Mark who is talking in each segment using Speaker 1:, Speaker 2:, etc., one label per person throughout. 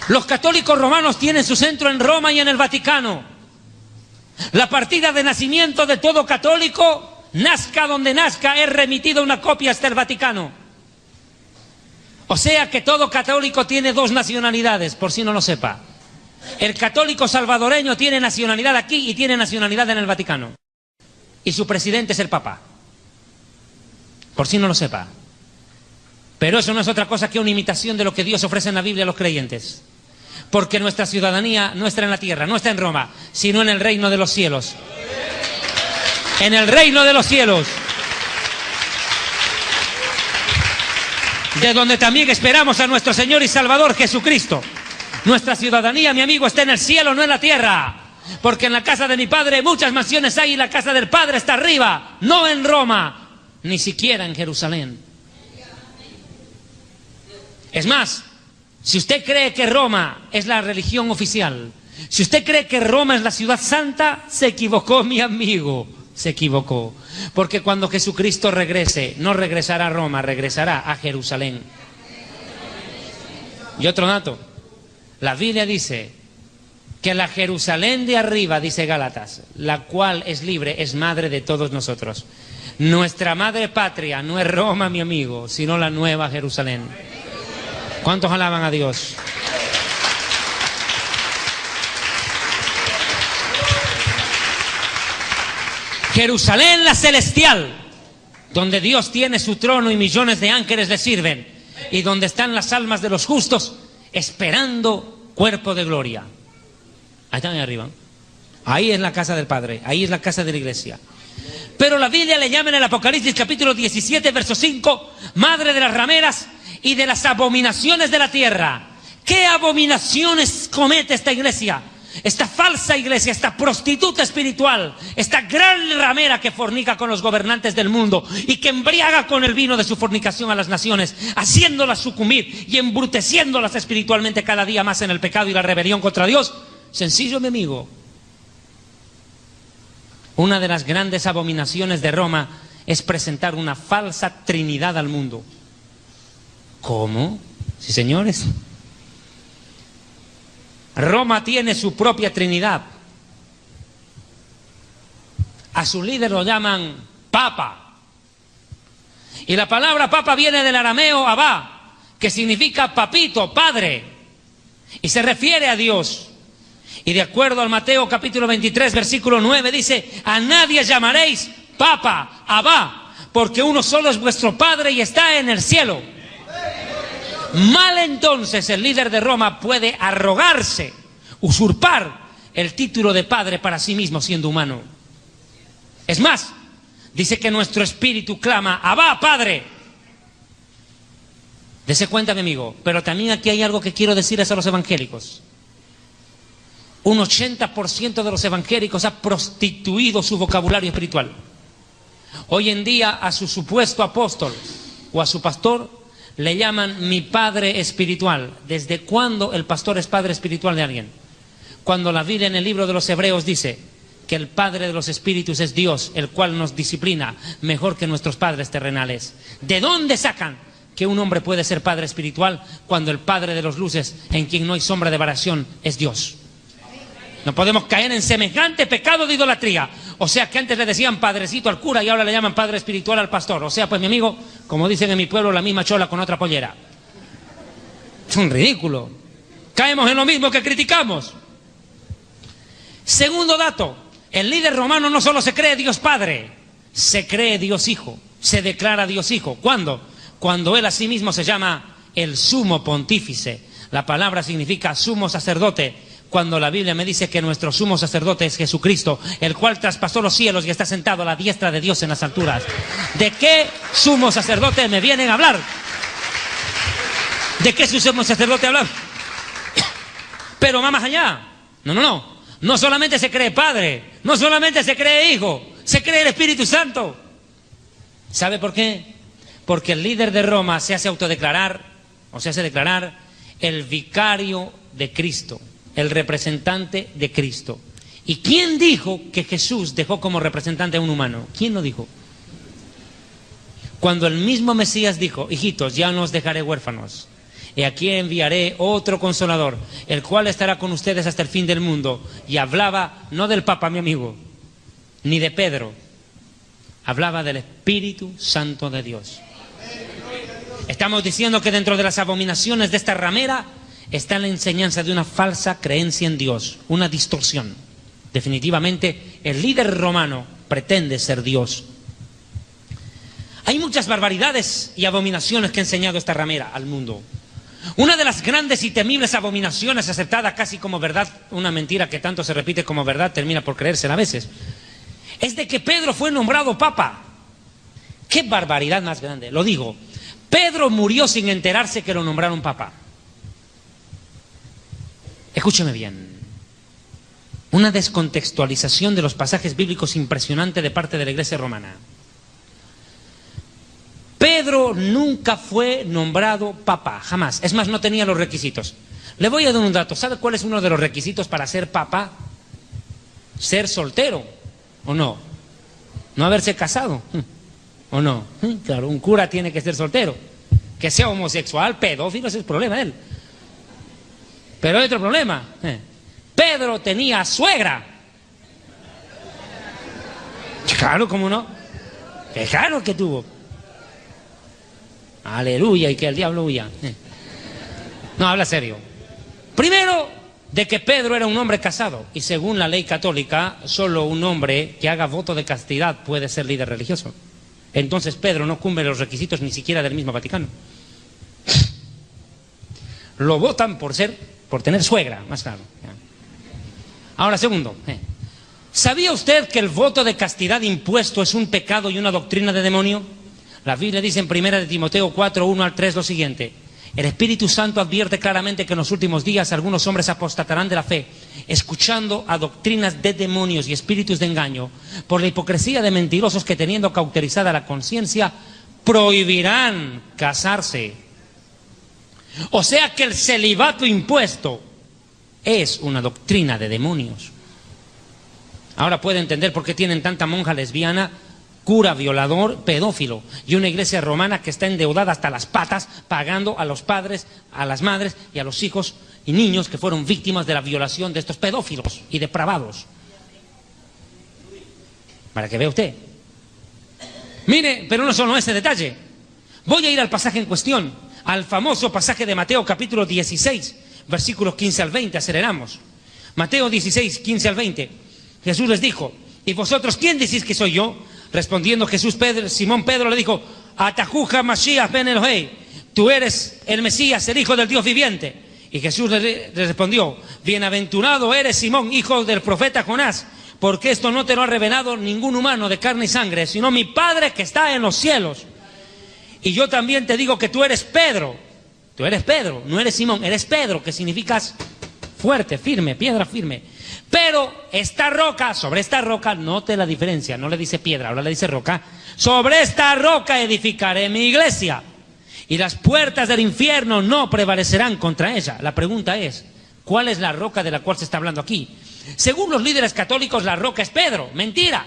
Speaker 1: Los católicos romanos tienen su centro en Roma y en el Vaticano. La partida de nacimiento de todo católico, nazca donde nazca, es remitida una copia hasta el Vaticano. O sea que todo católico tiene dos nacionalidades, por si no lo sepa. El católico salvadoreño tiene nacionalidad aquí y tiene nacionalidad en el Vaticano. Y su presidente es el Papa. Por si no lo sepa. Pero eso no es otra cosa que una imitación de lo que Dios ofrece en la Biblia a los creyentes. Porque nuestra ciudadanía no está en la tierra, no está en Roma, sino en el reino de los cielos. En el reino de los cielos. De donde también esperamos a nuestro Señor y Salvador Jesucristo. Nuestra ciudadanía, mi amigo, está en el cielo, no en la tierra. Porque en la casa de mi Padre muchas mansiones hay y la casa del Padre está arriba, no en Roma, ni siquiera en Jerusalén. Es más, si usted cree que Roma es la religión oficial, si usted cree que Roma es la ciudad santa, se equivocó, mi amigo, se equivocó. Porque cuando Jesucristo regrese, no regresará a Roma, regresará a Jerusalén. Y otro dato, la Biblia dice que la Jerusalén de arriba, dice Gálatas, la cual es libre, es madre de todos nosotros. Nuestra madre patria no es Roma, mi amigo, sino la nueva Jerusalén. ¿Cuántos alaban a Dios? Jerusalén la celestial, donde Dios tiene su trono y millones de ángeles le sirven, y donde están las almas de los justos esperando cuerpo de gloria. Ahí están ahí arriba. Ahí es la casa del Padre, ahí es la casa de la iglesia. Pero la Biblia le llama en el Apocalipsis capítulo 17, verso 5, madre de las rameras y de las abominaciones de la tierra. ¿Qué abominaciones comete esta iglesia? Esta falsa iglesia, esta prostituta espiritual, esta gran ramera que fornica con los gobernantes del mundo y que embriaga con el vino de su fornicación a las naciones, haciéndolas sucumbir y embruteciéndolas espiritualmente cada día más en el pecado y la rebelión contra Dios. Sencillo, mi amigo. Una de las grandes abominaciones de Roma es presentar una falsa trinidad al mundo. ¿Cómo? Sí, señores. Roma tiene su propia trinidad. A su líder lo llaman Papa. Y la palabra Papa viene del arameo Abba, que significa papito, padre. Y se refiere a Dios. Y de acuerdo al Mateo capítulo 23, versículo 9, dice: a nadie llamaréis Papa, Abba, porque uno solo es vuestro Padre y está en el cielo. Mal entonces el líder de Roma puede arrogarse, usurpar el título de padre para sí mismo siendo humano. Es más, dice que nuestro espíritu clama: Abba, Padre. Dese cuenta, mi amigo, pero también aquí hay algo que quiero decirles a los evangélicos. Un 80% de los evangélicos ha prostituido su vocabulario espiritual. Hoy en día a su supuesto apóstol o a su pastor le llaman mi padre espiritual. ¿Desde cuándo el pastor es padre espiritual de alguien? Cuando la Biblia en el libro de los Hebreos dice que el Padre de los espíritus es Dios, el cual nos disciplina mejor que nuestros padres terrenales. ¿De dónde sacan que un hombre puede ser padre espiritual cuando el Padre de los luces, en quien no hay sombra de variación, es Dios? No podemos caer en semejante pecado de idolatría. O sea que antes le decían padrecito al cura y ahora le llaman padre espiritual al pastor. O sea, pues mi amigo, como dicen en mi pueblo, la misma chola con otra pollera. Es un ridículo. Caemos en lo mismo que criticamos. Segundo dato, el líder romano no solo se cree Dios Padre, se cree Dios Hijo, se declara Dios Hijo. ¿Cuándo? Cuando él a sí mismo se llama el sumo pontífice. La palabra significa sumo sacerdote. Cuando la Biblia me dice que nuestro sumo sacerdote es Jesucristo, el cual traspasó los cielos y está sentado a la diestra de Dios en las alturas. ¿De qué sumo sacerdote me vienen a hablar? ¿De qué sumo sacerdote hablar? Pero va más allá. No. No solamente se cree Padre, no solamente se cree Hijo, se cree el Espíritu Santo. ¿Sabe por qué? Porque el líder de Roma se hace autodeclarar, o se hace declarar el vicario de Cristo, el representante de Cristo. ¿Y quién dijo que Jesús dejó como representante a un humano? ¿Quién lo dijo? Cuando el mismo Mesías dijo: hijitos, ya no os dejaré huérfanos, y aquí enviaré otro Consolador, el cual estará con ustedes hasta el fin del mundo. Y hablaba no del Papa, mi amigo, ni de Pedro, hablaba del Espíritu Santo de Dios. Estamos diciendo que dentro de las abominaciones de esta ramera está la enseñanza de una falsa creencia en Dios, una distorsión. Definitivamente el líder romano pretende ser Dios. Hay muchas barbaridades y abominaciones que ha enseñado esta ramera al mundo. Una de las grandes y temibles abominaciones aceptada casi como verdad, una mentira que tanto se repite como verdad termina por creérsela a veces, es de que Pedro fue nombrado papa. ¡Qué barbaridad más grande! Lo digo, Pedro murió sin enterarse que lo nombraron papa. Escúcheme bien. Una descontextualización de los pasajes bíblicos impresionante de parte de la Iglesia romana. Pedro nunca fue nombrado papa, jamás. Es más, no tenía los requisitos. Le voy a dar un dato. ¿Sabe cuál es uno de los requisitos para ser papa? Ser soltero, ¿o no? No haberse casado, ¿o no? Claro, un cura tiene que ser soltero. Que sea homosexual, pedófilo, ese es el problema de él. Pero hay otro problema. Pedro tenía suegra. Claro, ¿cómo no? Claro que tuvo. Aleluya, y que el diablo huya. No, habla serio. Primero, de que Pedro era un hombre casado. Y según la ley católica, solo un hombre que haga voto de castidad puede ser líder religioso. Entonces Pedro no cumple los requisitos ni siquiera del mismo Vaticano. Lo votan por tener suegra, más claro. Ahora, segundo, ¿sabía usted que el voto de castidad impuesto es un pecado y una doctrina de demonio? La Biblia dice en 1 de Timoteo 4, 1 al 3 lo siguiente: el Espíritu Santo advierte claramente que en los últimos días algunos hombres apostatarán de la fe, escuchando a doctrinas de demonios y espíritus de engaño, por la hipocresía de mentirosos que, teniendo cauterizada la conciencia, prohibirán casarse. O sea que el celibato impuesto es una doctrina de demonios. Ahora puede entender por qué tienen tanta monja lesbiana, cura violador, pedófilo, y una iglesia romana que está endeudada hasta las patas, pagando a los padres, a las madres y a los hijos y niños que fueron víctimas de la violación de estos pedófilos y depravados. Para que vea usted. Mire, pero no solo ese detalle. Voy a ir al pasaje en cuestión, al famoso pasaje de Mateo capítulo 16, versículos 15 al 20, aceleramos. Mateo 16, 15 al 20. Jesús les dijo: ¿y vosotros quién decís que soy yo? Respondiendo Jesús, Simón Pedro le dijo: Atajuja Mashiach ben Elohei, tú eres el Mesías, el Hijo del Dios viviente. Y Jesús le respondió: bienaventurado eres Simón, hijo del profeta Jonás, porque esto no te lo ha revelado ningún humano de carne y sangre, sino mi Padre que está en los cielos. Y yo también te digo que tú eres Pedro. Tú eres Pedro, no eres Simón, eres Pedro, que significas fuerte, firme, piedra firme. Pero esta roca, sobre esta roca, note la diferencia, no le dice piedra, ahora le dice roca. Sobre esta roca edificaré mi iglesia, y las puertas del infierno no prevalecerán contra ella. La pregunta es, ¿cuál es la roca de la cual se está hablando aquí? Según los líderes católicos, la roca es Pedro. Mentira.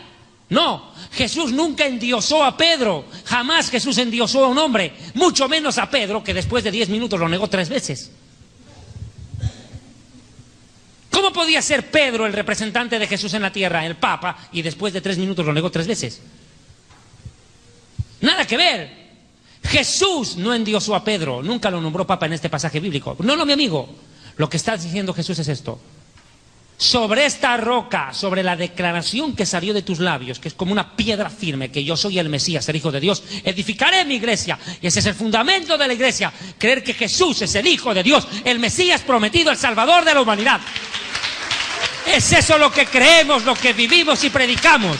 Speaker 1: No, Jesús nunca endiosó a Pedro, jamás Jesús endiosó a un hombre, mucho menos a Pedro, que después de 10 minutos lo negó 3 veces. ¿Cómo podía ser Pedro el representante de Jesús en la tierra, el Papa, y después de 3 minutos lo negó 3 veces? Nada que ver. Jesús no endiosó a Pedro, nunca lo nombró Papa en este pasaje bíblico. No, mi amigo, lo que está diciendo Jesús es esto: sobre esta roca, sobre la declaración que salió de tus labios, que es como una piedra firme, que yo soy el Mesías, el Hijo de Dios, edificaré mi iglesia. Y ese es el fundamento de la iglesia: creer que Jesús es el Hijo de Dios, el Mesías prometido, el Salvador de la humanidad. Es eso lo que creemos, lo que vivimos y predicamos,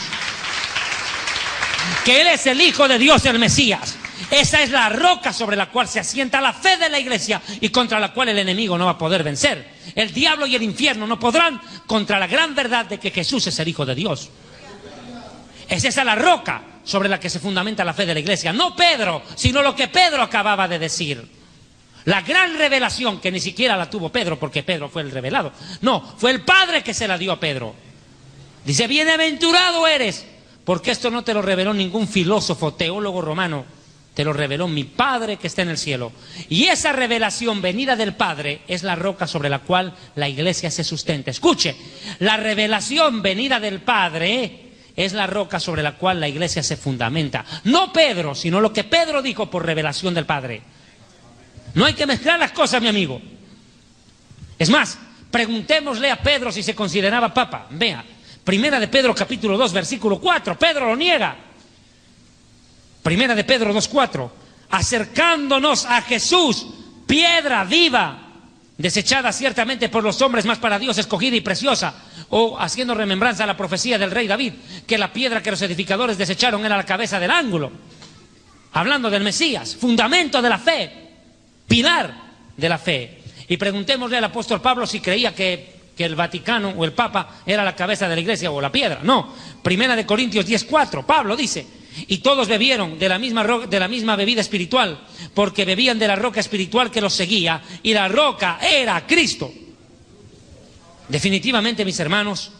Speaker 1: que Él es el Hijo de Dios, el Mesías. Esa es la roca sobre la cual se asienta la fe de la iglesia y contra la cual el enemigo no va a poder vencer. El diablo y el infierno no podrán contra la gran verdad de que Jesús es el Hijo de Dios. Es esa la roca sobre la que se fundamenta la fe de la iglesia. No Pedro, sino lo que Pedro acababa de decir. La gran revelación, que ni siquiera la tuvo Pedro, porque Pedro fue el revelado. No, fue el Padre que se la dio a Pedro. Dice: bienaventurado eres, porque esto no te lo reveló ningún filósofo, teólogo romano, te lo reveló mi Padre que está en el cielo. Y esa revelación venida del Padre es la roca sobre la cual la iglesia se sustenta. Escuche, la revelación venida del Padre es la roca sobre la cual la iglesia se fundamenta. No Pedro, sino lo que Pedro dijo por revelación del Padre. No hay que mezclar las cosas, mi amigo. Es más, preguntémosle a Pedro si se consideraba papa. Vea, Primera de Pedro capítulo 2, versículo 4. Pedro lo niega. Primera de Pedro 2:4, acercándonos a Jesús, piedra viva, desechada ciertamente por los hombres, mas para Dios escogida y preciosa, o haciendo remembranza a la profecía del rey David, que la piedra que los edificadores desecharon era la cabeza del ángulo, hablando del Mesías, fundamento de la fe, pilar de la fe. Y preguntémosle al apóstol Pablo si creía que el Vaticano o el Papa era la cabeza de la iglesia o la piedra. No, Primera de Corintios 10:4, Pablo dice: y todos bebieron de la misma bebida espiritual, porque bebían de la roca espiritual que los seguía, y la roca era Cristo. Definitivamente, mis hermanos,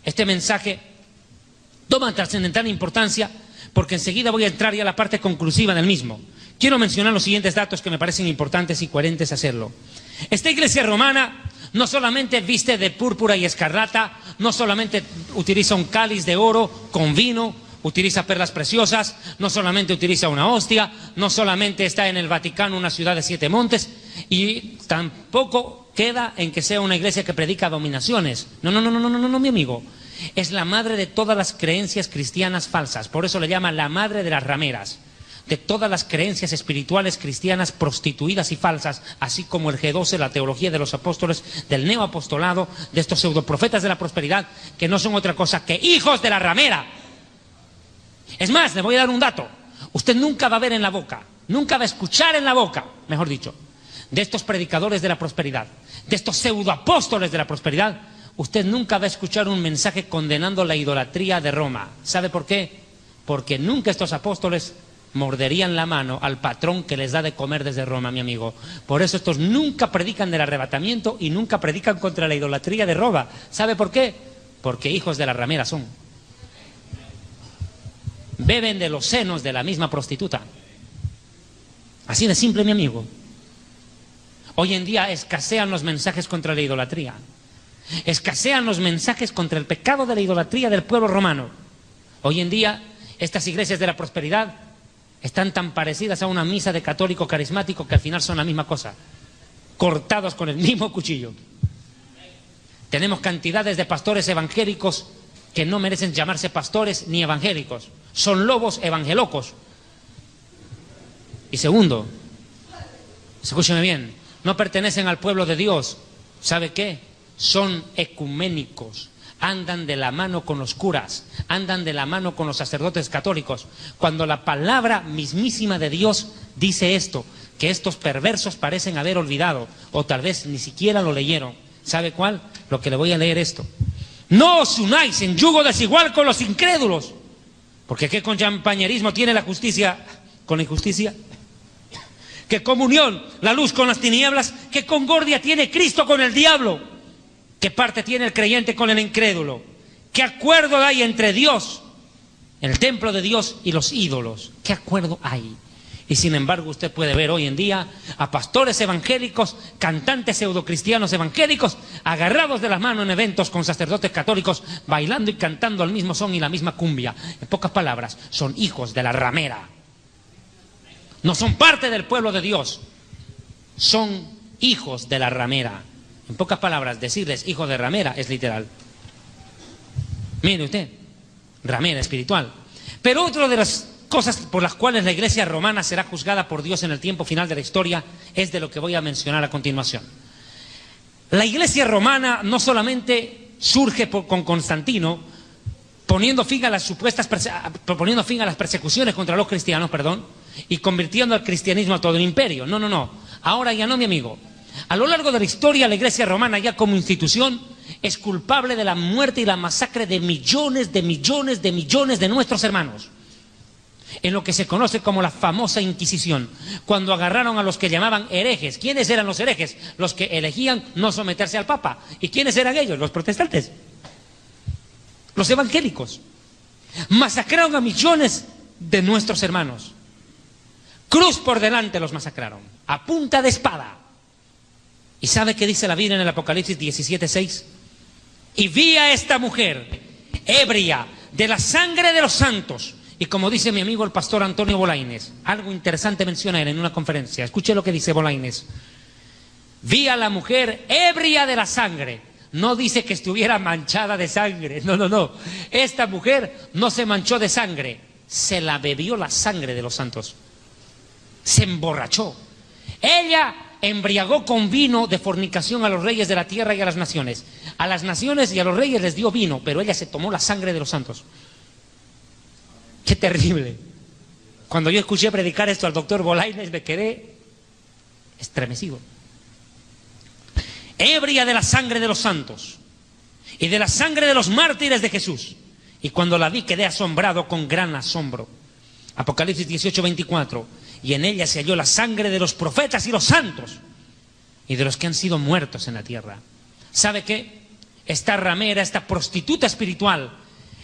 Speaker 1: este mensaje toma trascendental importancia, porque enseguida voy a entrar ya a la parte conclusiva del mismo. Quiero mencionar los siguientes datos que me parecen importantes y coherentes hacerlo. Esta iglesia romana no solamente viste de púrpura y escarlata, no solamente utiliza un cáliz de oro con vino, utiliza perlas preciosas, no solamente utiliza una hostia, no solamente está en el Vaticano, una ciudad de 7 montes, y tampoco queda en que sea una iglesia que predica dominaciones. No, mi amigo. Es la madre de todas las creencias cristianas falsas. Por eso le llama la madre de las rameras. De todas las creencias espirituales cristianas prostituidas y falsas, así como el G12, la teología de los apóstoles, del neoapostolado, de estos pseudoprofetas de la prosperidad, que no son otra cosa que hijos de la ramera. Es más, le voy a dar un dato. Usted nunca va a ver en la boca, nunca va a escuchar en la boca, mejor dicho, de estos predicadores de la prosperidad, de estos pseudoapóstoles de la prosperidad, usted nunca va a escuchar un mensaje condenando la idolatría de Roma. ¿Sabe por qué? Porque nunca estos apóstoles morderían la mano al patrón que les da de comer desde Roma, mi amigo. Por eso estos nunca predican del arrebatamiento y nunca predican contra la idolatría de Roma. ¿Sabe por qué? Porque hijos de la ramera son. Beben de los senos de la misma prostituta. Así de simple, mi amigo. Hoy en día escasean los mensajes contra la idolatría. Escasean los mensajes contra el pecado de la idolatría del pueblo romano. Hoy en día estas iglesias de la prosperidad están tan parecidas a una misa de católico carismático que al final son la misma cosa, cortados con el mismo cuchillo. Tenemos cantidades de pastores evangélicos que no merecen llamarse pastores ni evangélicos. Son lobos evangelocos. Y segundo, escúcheme bien, no pertenecen al pueblo de Dios. ¿Sabe qué? Son ecuménicos. Andan de la mano con los curas, andan de la mano con los sacerdotes católicos. Cuando la palabra mismísima de Dios dice esto, que estos perversos parecen haber olvidado, o tal vez ni siquiera lo leyeron. ¿Sabe cuál? Lo que le voy a leer esto. No os unáis en yugo desigual con los incrédulos. Porque ¿qué compañerismo tiene la justicia con la injusticia? ¿Qué comunión la luz con las tinieblas? ¿Qué concordia tiene Cristo con el diablo? ¿Qué parte tiene el creyente con el incrédulo? ¿Qué acuerdo hay entre Dios, el templo de Dios, y los ídolos? ¿Qué acuerdo hay? Y sin embargo usted puede ver hoy en día a pastores evangélicos, cantantes pseudocristianos evangélicos, agarrados de las manos en eventos con sacerdotes católicos, bailando y cantando al mismo son y la misma cumbia. En pocas palabras, son hijos de la ramera. No son parte del pueblo de Dios, son hijos de la ramera. En pocas palabras, decirles hijo de ramera es literal. Mire usted, ramera espiritual. Pero otra de las cosas por las cuales la iglesia romana será juzgada por Dios en el tiempo final de la historia es de lo que voy a mencionar a continuación. La iglesia romana no solamente surge con Constantino, poniendo fin a las persecuciones contra los cristianos, y convirtiendo al cristianismo a todo el imperio. No. Ahora ya no, mi amigo. A lo largo de la historia, la iglesia romana ya como institución es culpable de la muerte y la masacre de millones de nuestros hermanos. En lo que se conoce como la famosa Inquisición, cuando agarraron a los que llamaban herejes. ¿Quiénes eran los herejes? Los que elegían no someterse al Papa. ¿Y quiénes eran ellos? Los protestantes, los evangélicos. Masacraron a millones de nuestros hermanos. Cruz por delante los masacraron, a punta de espada. ¿Y sabe qué dice la Biblia en el Apocalipsis 17:6? Y vi a esta mujer ebria de la sangre de los santos. Y como dice mi amigo el pastor Antonio Bolaines, algo interesante menciona él en una conferencia. Escuche lo que dice Bolaines. Vi a la mujer ebria de la sangre. No dice que estuviera manchada de sangre. No. Esta mujer no se manchó de sangre. Se la bebió la sangre de los santos. Se emborrachó. Ella embriagó con vino de fornicación a los reyes de la tierra y a las naciones. A las naciones y a los reyes les dio vino, pero ella se tomó la sangre de los santos. ¡Qué terrible! Cuando yo escuché predicar esto al doctor Bolaines me quedé estremecido. Ebria de la sangre de los santos y de la sangre de los mártires de Jesús. Y cuando la vi quedé asombrado con gran asombro. Apocalipsis 18:24. Y en ella se halló la sangre de los profetas y los santos y de los que han sido muertos en la tierra. ¿Sabe qué? Esta ramera, esta prostituta espiritual,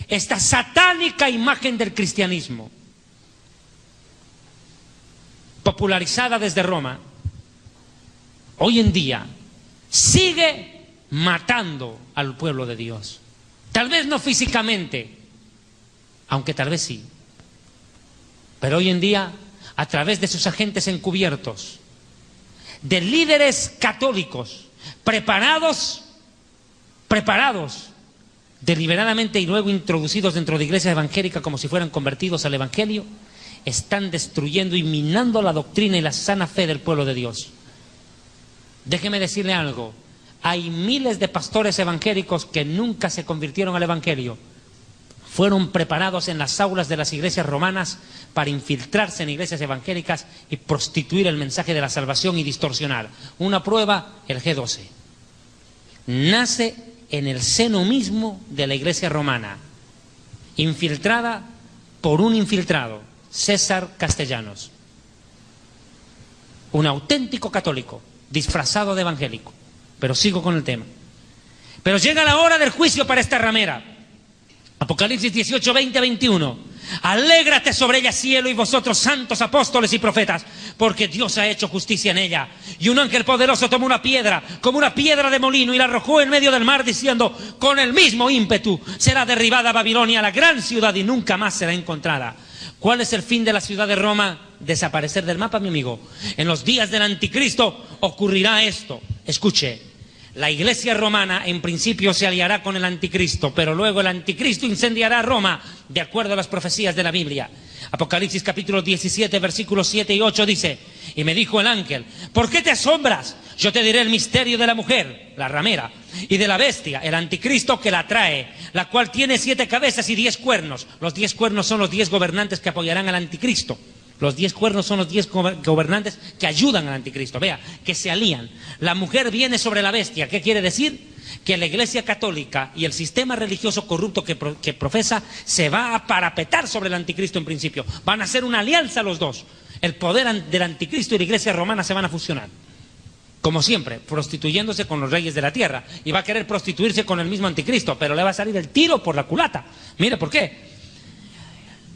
Speaker 1: esta satánica imagen del cristianismo, popularizada desde Roma, hoy en día sigue matando al pueblo de Dios. Tal vez no físicamente, aunque tal vez sí. Pero hoy en día, a través de sus agentes encubiertos, de líderes católicos preparados deliberadamente y luego introducidos dentro de iglesias evangélicas como si fueran convertidos al evangelio, están destruyendo y minando la doctrina y la sana fe del pueblo de Dios. Déjeme decirle algo, hay miles de pastores evangélicos que nunca se convirtieron al evangelio. Fueron preparados en las aulas de las iglesias romanas para infiltrarse en iglesias evangélicas y prostituir el mensaje de la salvación y distorsionar. Una prueba, el G12. Nace en el seno mismo de la iglesia romana, infiltrada por un infiltrado, César Castellanos. Un auténtico católico, disfrazado de evangélico. Pero sigo con el tema. Pero llega la hora del juicio para esta ramera. Apocalipsis 18, 20, 21. Alégrate sobre ella, cielo, y vosotros, santos apóstoles y profetas, porque Dios ha hecho justicia en ella. Y un ángel poderoso tomó una piedra, como una piedra de molino, y la arrojó en medio del mar, diciendo, con el mismo ímpetu será derribada Babilonia, la gran ciudad, y nunca más será encontrada. ¿Cuál es el fin de la ciudad de Roma? Desaparecer del mapa, mi amigo. En los días del anticristo ocurrirá esto. Escuche. La iglesia romana en principio se aliará con el anticristo, pero luego el anticristo incendiará Roma, de acuerdo a las profecías de la Biblia. Apocalipsis capítulo 17, versículos 7 y 8 dice, y me dijo el ángel, ¿por qué te asombras? Yo te diré el misterio de la mujer, la ramera, y de la bestia, el anticristo que la trae, la cual tiene 7 cabezas y 10 cuernos. Los 10 cuernos son los 10 gobernantes que apoyarán al anticristo. Los 10 cuernos son los 10 gobernantes que ayudan al anticristo. Vea, que se alían. La mujer viene sobre la bestia. ¿Qué quiere decir? Que la iglesia católica y el sistema religioso corrupto que profesa se va a parapetar sobre el anticristo en principio. Van a hacer una alianza los dos. El poder del anticristo y la iglesia romana se van a fusionar. Como siempre, prostituyéndose con los reyes de la tierra. Y va a querer prostituirse con el mismo anticristo, pero le va a salir el tiro por la culata. Mire por qué.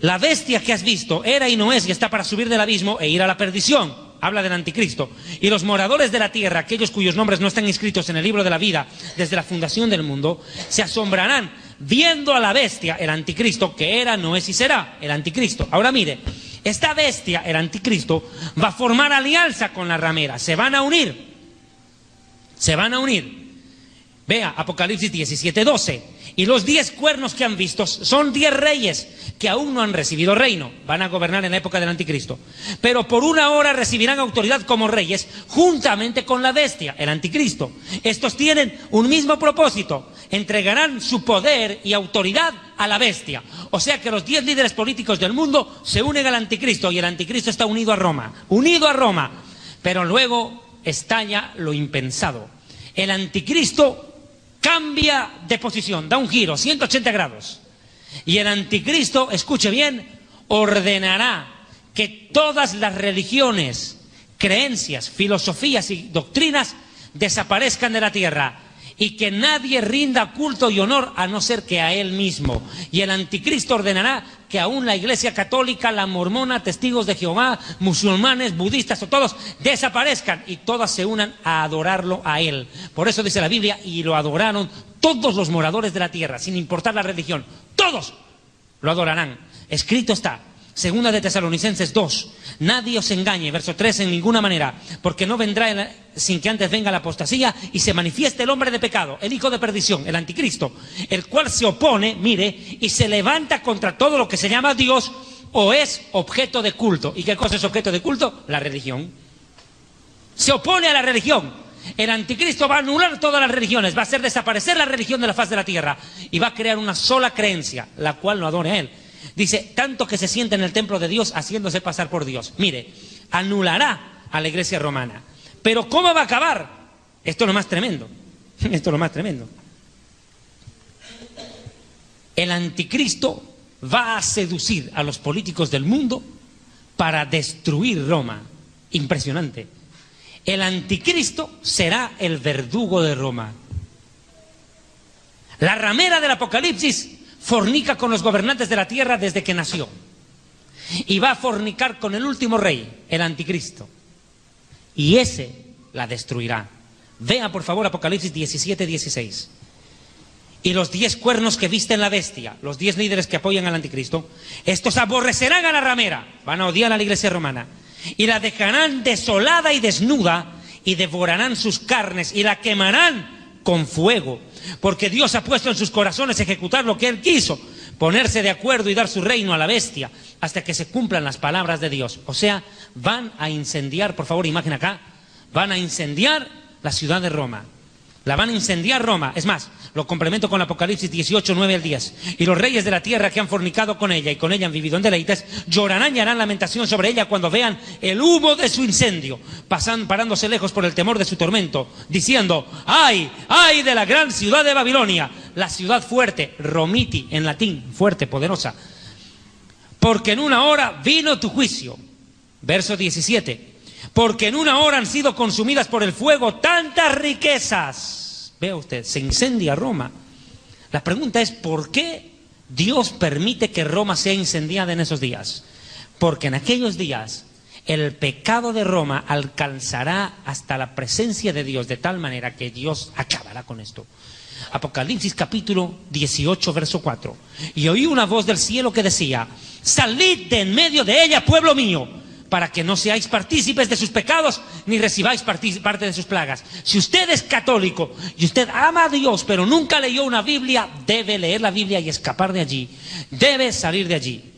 Speaker 1: La bestia que has visto era y no es y está para subir del abismo e ir a la perdición. Habla del anticristo. Y los moradores de la tierra, aquellos cuyos nombres no están inscritos en el libro de la vida desde la fundación del mundo, se asombrarán viendo a la bestia, el anticristo, que era, no es y será, el anticristo. Ahora mire, esta bestia, el anticristo, va a formar alianza con la ramera. Se van a unir. Se van a unir. Vea, Apocalipsis 17, 12. Y los 10 cuernos que han visto son 10 reyes que aún no han recibido reino. Van a gobernar en la época del anticristo. Pero por una hora recibirán autoridad como reyes juntamente con la bestia, el anticristo. Estos tienen un mismo propósito. Entregarán su poder y autoridad a la bestia. O sea que los 10 líderes políticos del mundo se unen al anticristo y el anticristo está unido a Roma. Unido a Roma. Pero luego estalla lo impensado. El anticristo cambia de posición, da un giro, 180 grados. Y el anticristo, escuche bien, ordenará que todas las religiones, creencias, filosofías y doctrinas desaparezcan de la tierra. y que nadie rinda culto y honor a no ser que a él mismo. Y el anticristo ordenará que aún la Iglesia católica, la mormona, testigos de Jehová, musulmanes, budistas o todos desaparezcan y todas se unan a adorarlo a él. Por eso dice la Biblia, y lo adoraron todos los moradores de la tierra, sin importar la religión. Todos lo adorarán. Escrito está. Segunda de Tesalonicenses 2, nadie os engañe, verso 3, en ninguna manera, porque no vendrá sin que antes venga la apostasía y se manifieste el hombre de pecado, el hijo de perdición, el anticristo, el cual se opone, mire, y se levanta contra todo lo que se llama Dios o es objeto de culto. ¿Y qué cosa es objeto de culto? La religión. Se opone a la religión. El anticristo va a anular todas las religiones, va a hacer desaparecer la religión de la faz de la tierra y va a crear una sola creencia, la cual no adore a él. Dice, tanto que se sienta en el templo de Dios haciéndose pasar por Dios. Mire, anulará a la iglesia romana. Pero ¿cómo va a acabar? Esto es lo más tremendo. Esto es lo más tremendo. El anticristo va a seducir a los políticos del mundo para destruir Roma. Impresionante. El anticristo será el verdugo de Roma. La ramera del Apocalipsis fornica con los gobernantes de la tierra desde que nació. Y va a fornicar con el último rey, el anticristo. Y ese la destruirá. Vea por favor Apocalipsis 17:16. Y los 10 cuernos que visten la bestia, los 10 líderes que apoyan al anticristo, estos aborrecerán a la ramera, van a odiar a la iglesia romana, y la dejarán desolada y desnuda, y devorarán sus carnes, y la quemarán con fuego, porque Dios ha puesto en sus corazones ejecutar lo que Él quiso, ponerse de acuerdo y dar su reino a la bestia, hasta que se cumplan las palabras de Dios. O sea, van a incendiar, por favor, imagen acá, van a incendiar la ciudad de Roma. La van a incendiar Roma. Es más, lo complemento con Apocalipsis 18, 9 al 10. Y los reyes de la tierra que han fornicado con ella y con ella han vivido en deleites, llorarán y harán lamentación sobre ella cuando vean el humo de su incendio, parándose lejos por el temor de su tormento, diciendo, ¡ay, ay de la gran ciudad de Babilonia! La ciudad fuerte, Romiti, en latín, fuerte, poderosa. Porque en una hora vino tu juicio. Verso 17. Porque en una hora han sido consumidas por el fuego tantas riquezas. Vea usted, se incendia Roma. La pregunta es, ¿por qué Dios permite que Roma sea incendiada en esos días? Porque en aquellos días el pecado de Roma alcanzará hasta la presencia de Dios, de tal manera que Dios acabará con esto. Apocalipsis capítulo 18, verso 4. Y oí una voz del cielo que decía, salid de en medio de ella, pueblo mío, para que no seáis partícipes de sus pecados, ni recibáis parte de sus plagas. Si usted es católico y usted ama a Dios, pero nunca leyó una Biblia, debe leer la Biblia y escapar de allí. Debe salir de allí.